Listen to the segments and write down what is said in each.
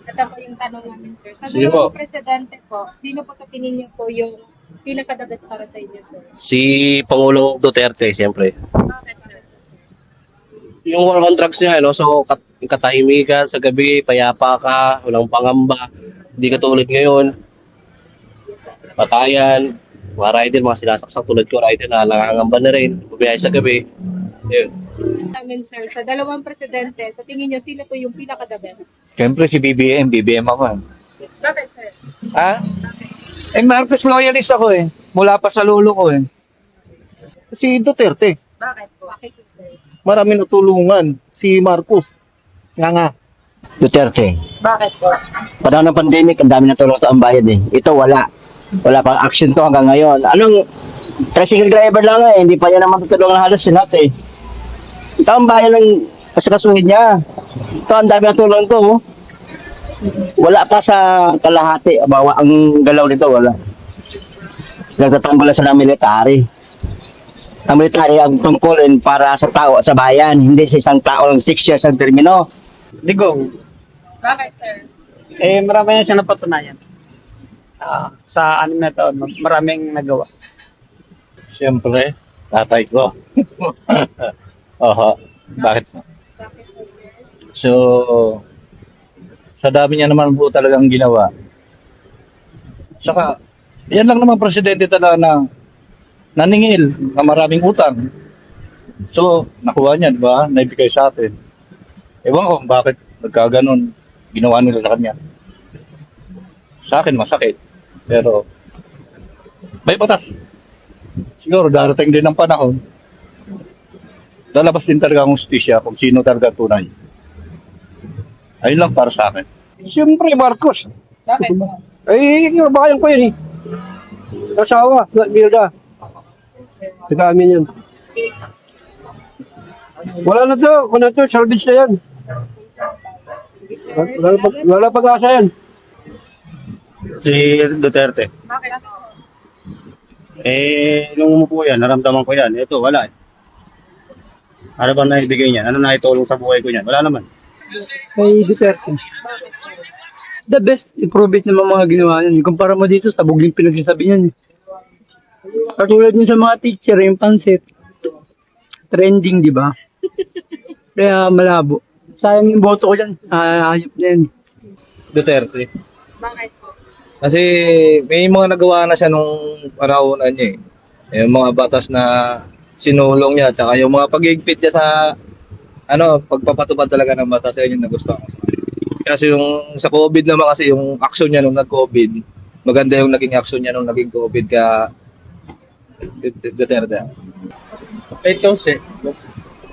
Ito po yung tanong namin, sir. Sa Sige po. dalawang presidente po, sino po sa tingin niyo po yung pinaka-the best para sa inyo, sir? Si Pangulong Duterte, siyempre. Bakit, sir? Yung war on drugs niya, no? So, katahimikan sa gabi, payapa ka, walang pangamba. Hindi ka tulad ngayon. Patayan, mga rider, mga sinasaksak tulad ko, rider na nakangamba na rin. Bumiyahe sa gabi. Yun. Namin, sir. Sa dalawang presidente, sa tingin niyo, sino po yung pinaka-the best? Siyempre si BBM ako. Bakit, sir? Ha? Marcos loyalist ako eh. Mula pa sa lolo ko eh. Si Duterte, Bakit po? Bakit po, sir? marami natulungan. Si Marcos, nga. Duterte. Bakit po? Panahon ng pandemic, ang dami na tulong sa ambayan eh. Ito wala. Wala pang action to hanggang ngayon. Anong tricycle driver lang eh, hindi pa yan naman tutulungan halos yun natin eh. Ito ang bayan ng kasikasuhin niya. Ito ang dami na tulong to. Oh. Wala pa sa kalahati. Bawa ang galaw nito, wala. Nagtatambala sa ng military. Ang military ang tungkulin para sa tao at sa bayan, hindi sa isang tao ng 6 years ang termino. Digong, Bakit, sir? marami na siya napatunayan. Sa 6 na taon, maraming nagawa. Siyempre, tatay ko. Oho. Bakit? Bakit po, sir? So, sa dami niya naman po talagang ginawa. Saka, yan lang naman presidente talaga na naningil na maraming utang. So, nakuha niya, di ba? Naibigay sa atin. Ewan ko kung bakit nagkaganon ginawa nila sa kanya. Sa akin, masakit. Pero, may batas. Siguro, darating din ang panahon. Lalabas din talaga ang hustisya kung sino talaga tunay. Ayun lang para sa akin. Siyempre Marcos. Bakit po? Bayan ko yun eh. Asawa, Milda. Taga amin yun. Wala na to, kung na to, service na yan. Sige, sir. Wala pag-asa yan. Si Duterte. Bakit po? Nung umupo yan, naramdaman ko yan. Ito, wala. Ano ba naibigay niya? Ano naitulong sa buhay ko niyan? Wala naman. Kay Duterte. Bakit, sir? The best improvement naman mga ginawa niyan. Kumpara mo dito, sa bugling pinagsasabi niyan. Katulad niyo sa mga teacher, yung pansit. Trending, di ba? Kaya malabo. Sayang yung boto ko dyan. Hayop na yan. Duterte. Bakit po? Kasi may mga nagawa na siya nung panahon niya eh. Yung mga batas na sinulong niya, tsaka yung mga pag-igpit niya sa pagpapatupad talaga ng batas, yun yung nagustuhan ko. Kasi yung sa COVID naman kasi yung action niya nung nag-COVID, maganda yung naging action niya nung naging COVID ka Duterte. Ito si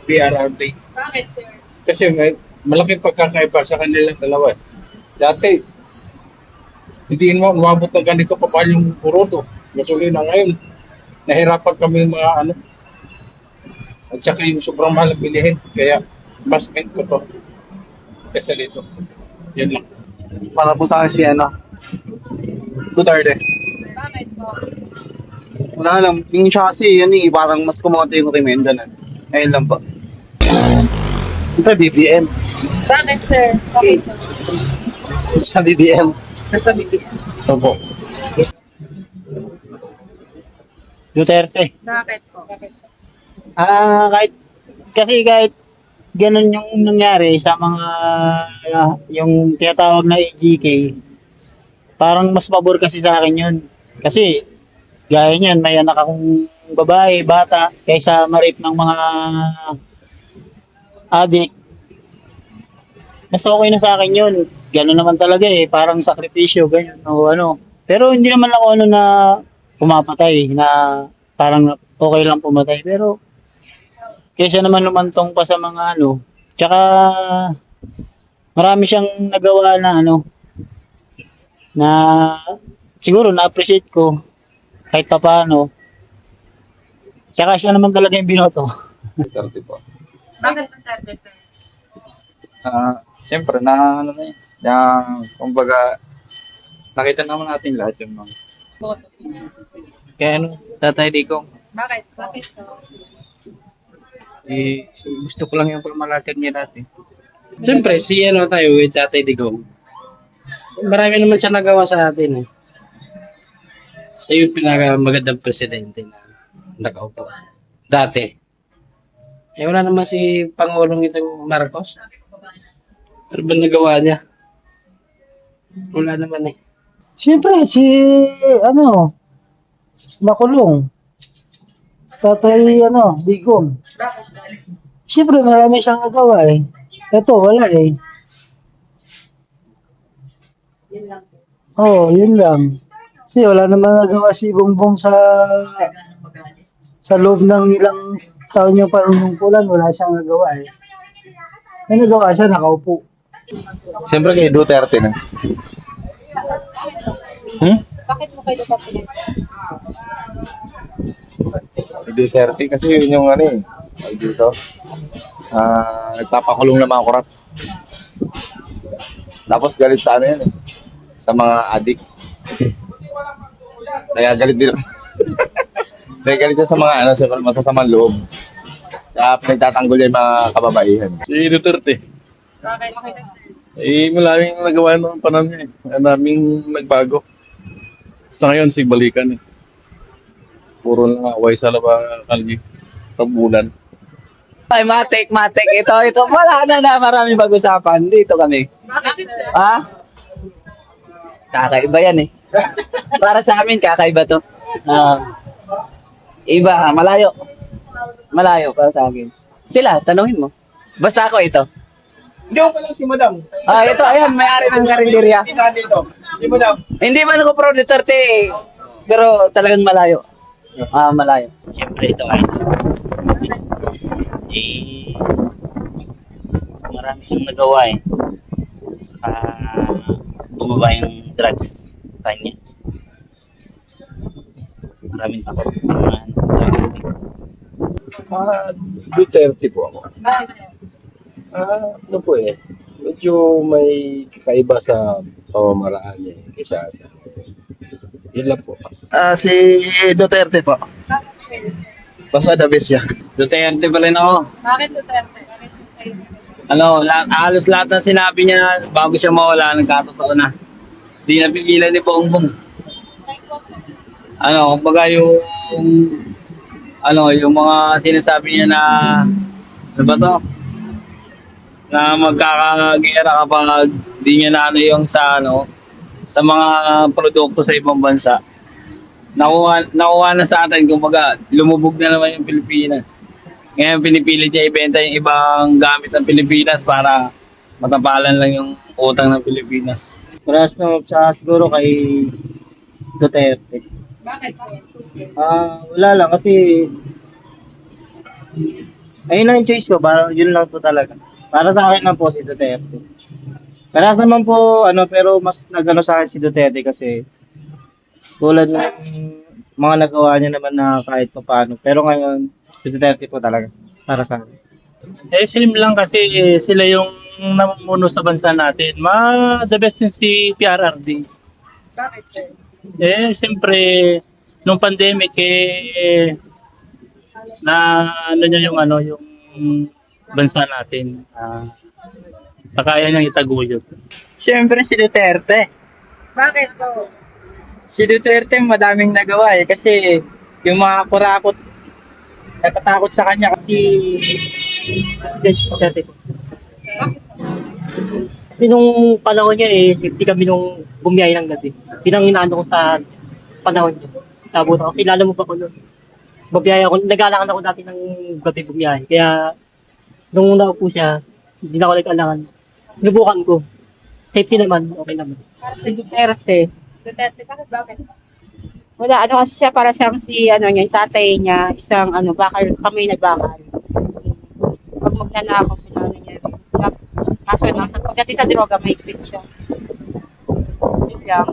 PRRD. Bakit, sir? Kasi may malaking pagkakaiba sa kanilang dalawa. Dati, hindi mo umabot ng ganito kapal yung puruto. Gasolina ngayon, nahirapan kami mga at saka yung sobrang mahal ang bilihin. Kaya, mas bet ko to. Kasi dito. Yan lang. Para po sa akin si Duterte. Bakit po? Wala lang. Yung siya kasi, parang mas kumunti yung remenda na. Ayun lang po. Siyempre, BBM. Bakit, sir? Bakit po? Sa BBM. Nasa bibig. Opo. Duterte. Bakit po? Bakit po? Kahit ganun yung nangyari sa mga yung tinatawag na EGK, parang mas pabor kasi sa akin yun. Kasi gaya niyan, may anak akong babae, bata, kaysa ma-rape ng mga adik. Mas okay na sa akin yun. Ganun naman talaga eh, parang sakripisyo, ganyan o ano. Pero hindi naman ako na pumapatay, na parang okay lang pumatay. Pero kaysa naman lumantong pa sa mga tsaka marami siyang nagawa na na siguro na-appreciate ko kahit pa paano. Tsaka siya naman talaga yung binoto. Duterte po. Bakit Duterte, sir? Siyempre, kumbaga, nakita naman natin lahat yung mga. Boto. Kaya Tatay Digong, Bakit? Bakit po? gusto ko lang yung pamalatag niya dati. Siyempre, si Tatay Digong. Marami naman siya nagawa sa atin eh. Siya yung pinakamagandang presidente na nakaupo. Dati. Eh wala naman si Pangulong itong Marcos. Ano ba nagawa niya? Wala naman eh. Siyempre, nakulong. Tatay, Digong. Siyempre, marami siyang nagawa eh. Ito, wala eh. Oo, yun lang. Kasi wala naman nagawa si Bongbong sa loob ng ilang taon yung panunungkulan, wala siyang nagawa eh. May nagawa siya, nakaupo. Siyempre kay Duterte na. Bakit mo kayo kasi Duterte kasi yun yung dito. Nagpapakulong na mga korap. Tapos galit sa yan sa mga adik. Kaya galit din. Kaya galit siya sa mga sa masasamang loob. Kaya pinagtatanggol niya yung mga kababaihan. Si Duterte. bakit mo kayo Maraming nagawa noong panahon niya Maraming nagbago. Sa ngayon, balikan Puro lang away sa kalye. Rambulan. Ay, matik. Ito. Wala na maraming pag-usapan. Dito kami. Bakit sir? Ha? Kakaiba yan eh. Para sa amin, kakaiba to. Iba, malayo. Malayo para sa akin. Sila, tanungin mo. Basta ako ito. Hindi ako lang si Madam. Ito, ayan, may-ari ng karinderya. Dito. Si Madam. Hindi man ako pro Duterte eh. Pero talagang malayo. Malayo. Siyempre ito ay marami siyang nagawa eh. Saka bumaba yung drugs kanya. Maraming takot. Duterte po ako. Bakit? Medyo may kakaiba sa pamamaraan niya kaysa sa yun lang po. Si Duterte po. Basta the best yan. Duterte pa rin ako. Bakit Duterte? Bakit mo kayo? Halos lahat ng sinabi niya bago siya mawala, nagkatotoo na. Di napigilan ni Bongbong. Like what? Kumbaga yung mga sinasabi niya na, ano ba to? Na magkakagera kapag di niya na yung sa mga produkto sa ibang bansa. Nakuha na sa atin, kumbaga lumubog na naman yung Pilipinas. Ngayon pinipilit niya ibenta yung ibang gamit ng Pilipinas para matapalan lang yung utang ng Pilipinas. Maras na siguro kay Duterte. Bakit sir? Wala lang kasi ayun lang yung choice ko, parang yun lang po talaga. Para sa akin lang po si Duterte. Parehas naman po, pero mas nagano sa akin si Duterte kasi tulad ng mga nagawa niya naman na kahit pa paano. Pero ngayon, si Duterte po talaga para sa akin. Slim lang kasi sila yung namumuno sa bansa natin. The best din si PRRD. Bakit sir? Siyempre, nung pandemic, niya yung bansa natin. Kaya niyang itaguyod. Siyempre si Duterte. Bakit po? Si Duterte madaming nagawa eh kasi yung mga kurakot natatakot sa kanya kasi Duterte po. Kasi nung panahon niya safety kami nung bumiyahe ng gabi. Yun ang inaano ko sa panahon niya. Tapos ako, kilala mo pa ko nun. Bumiyahe ako, nag-alangan ako dati ng gabi bumiyahe. Kaya nung naupo siya, hindi na ako nag-alangan. Sinubukan ko. Safety naman, okay naman. Duterte. Duterte, bakit? Wala, kasi siya para siyang yung tatay niya, isang bakal, kami na bakal. Pag magnanakaw sa niya. Nasa pagdating sa droga, may fit siya. Yun lang.